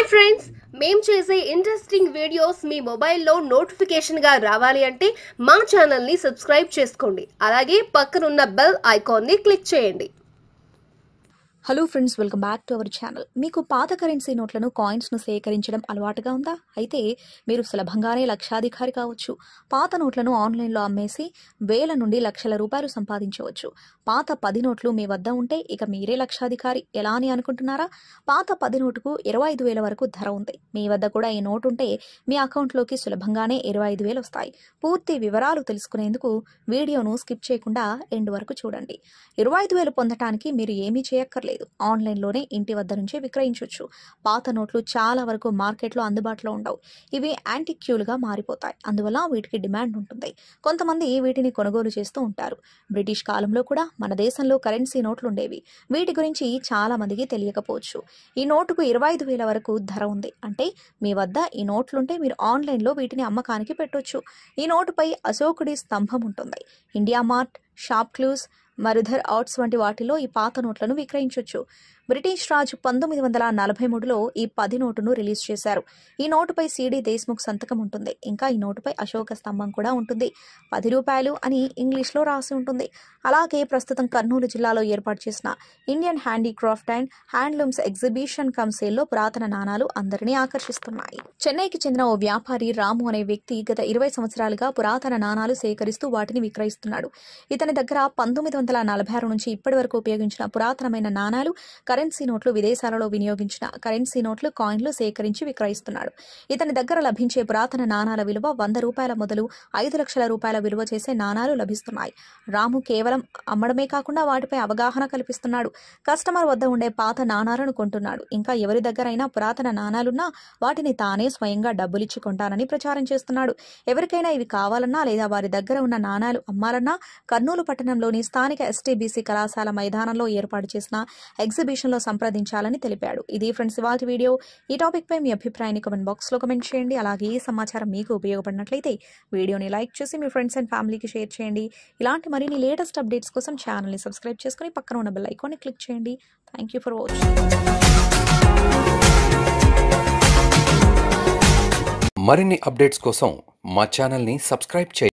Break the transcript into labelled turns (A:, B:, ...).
A: Hi friends, మేము చేసే interesting videos మీ మొబైల్లో నోటిఫికేషన్గా రావాలి అంటే మా ఛానల్ని సబ్స్క్రైబ్ చేసుకోండి. అలాగే పక్కనున్న బెల్ ఐకాన్ని క్లిక్ చేయండి.
B: Hello friends, welcome back to our channel. మీకు పాత కరెన్సీ నోట్లను కాయిన్స్ను సేకరించడం అలవాటుగా ఉందా? అయితే మీరు సులభంగానే లక్షాధికారి కావచ్చు. పాత నోట్లను ఆన్లైన్లో అమ్మేసి వేల నుండి లక్షల రూపాయలు సంపాదించవచ్చు. పాత 10 నోట్లు మీ వద్ద ఉంటే ఇక మీరే లక్షాధికారి. ఎలా అని అనుకుంటున్నారా? పాత 10 నోటుకు 25,000 వరకు ధర ఉంది. మీ వద్ద కూడా ఈ నోటు ఉంటే మీ అకౌంట్లోకి సులభంగానే 25,000 వస్తాయి. పూర్తి వివరాలు తెలుసుకునేందుకు వీడియోను స్కిప్ చేయకుండా ఎండ్ వరకు చూడండి. 25,000 పొందటానికి మీరు ఏమీ చేయక్కర్లేదు. ఆన్లైన్లోనే ఇంటి వద్ద నుంచే విక్రయించవచ్చు. పాత నోట్లు చాలా వరకు మార్కెట్లో అందుబాటులో ఉండవు. ఇవి యాంటిక్యూలుగా మారిపోతాయి. అందువల్ల వీటికి డిమాండ్ ఉంటుంది. కొంతమంది వీటిని కొనుగోలు చేస్తూ ఉంటారు. బ్రిటిష్ కాలంలో కూడా మన దేశంలో కరెన్సీ నోట్లు ఉండేవి. వీటి గురించి చాలా మందికి తెలియకపోవచ్చు. ఈ నోటుకు 25,000 వరకు ధర ఉంది. అంటే మీ వద్ద ఈ నోట్లుంటే మీరు ఆన్లైన్లో వీటిని అమ్మకానికి పెట్టొచ్చు. ఈ నోటుపై అశోకుడి స్తంభం ఉంటుంది. India Mart, Shop Clues, Marudhar Arts వంటి వాటిలో ఈ పాత నోట్లను విక్రయించవచ్చు. బ్రిటిష్ రాజు 1943లో ఈ 10 నోటును రిలీజ్ చేశారు. ఈ నోటుపై సిడి దేశ్ముఖ్ సంతకం ఉంటుంది. ఇంకా ఈ నోటుపై అశోక స్తంభం కూడా ఉంటుంది. 10 రూపాయలు అని ఇంగ్లీష్లో రాసి ఉంటుంది. అలాగే ప్రస్తుతం కర్నూలు జిల్లాలో ఏర్పాటు చేసిన Indian handicraft and handlooms exhibition come సేల్లో పురాతన నాణాలు అందరినీ ఆకర్షిస్తున్నాయి. చెన్నైకి చెందిన ఓ వ్యాపారి రాము అనే వ్యక్తి గత 20 సంవత్సరాలుగా పురాతన నాణాలు సేకరిస్తూ వాటిని విక్రయిస్తున్నాడు. ఇతని దగ్గర 1946 నుంచి ఇప్పటి వరకు ఉపయోగించిన పురాతనమైన నాణాలు, కరెన్సీ నోట్లు, విదేశాలలో వినియోగించిన కరెన్సీ నోట్లు, కాయిన్లు సేకరించి విక్రయిస్తున్నాడు. ఇతని దగ్గర లభించే పురాతన నాణాల విలువ 100 రూపాయల మొదలు 5 లక్షల రూపాయల విలువ చేసే నాణాలు లభిస్తున్నాయి. రాము కేవలం అమ్మడమే కాకుండా వాటిపై అవగాహన కల్పిస్తున్నాడు. కస్టమర్ వద్ద ఉండే పాత నాణాలను కొంటున్నాడు. ఇంకా ఎవరి దగ్గరైనా పురాతన నాణాలున్నా వాటిని తానే స్వయంగా డబ్బులిచ్చి కొంటానని ప్రచారం చేస్తున్నాడు. ఎవరికైనా ఇవి కావాలన్నా లేదా వారి దగ్గర ఉన్న నాణాలు అమ్మాలన్నా కర్నూలు పట్టణంలోని స్థానిక ఎస్టీబీసీ కళాశాల మైదానంలో ఏర్పాటు చేసిన ఎగ్జిబిషన్లో సంప్రదించాలని తెలిపాడు. ఇది ఫ్రెండ్స్ ఇవాల్టి వీడియో. ఈ టాపిక్ పై మీ అభిప్రాయాన్ని కామెంట్ బాక్స్లో కామెంట్ చేయండి. అలాగే ఈ సమాచారం మీకు ఉపయోగపడినట్లయితే వీడియోని లైక్ చేసి మీ ఫ్రెండ్స్ అండ్ ఫ్యామిలీకి షేర్ చేయండి. ఇలాంటి మరిన్ని లేటెస్ట్ అప్డేట్స్ కోసం ఛానల్ని సబ్స్క్రైబ్ చేసుకుని పక్కన ఉన్న బెల్ ఐకాన్ని క్లిక్ చేయండి. Thank you for watching.
C: మరిన్ని అప్డేట్స్ కోసం మా ఛానల్ని సబ్స్క్రైబ్ చేయండి.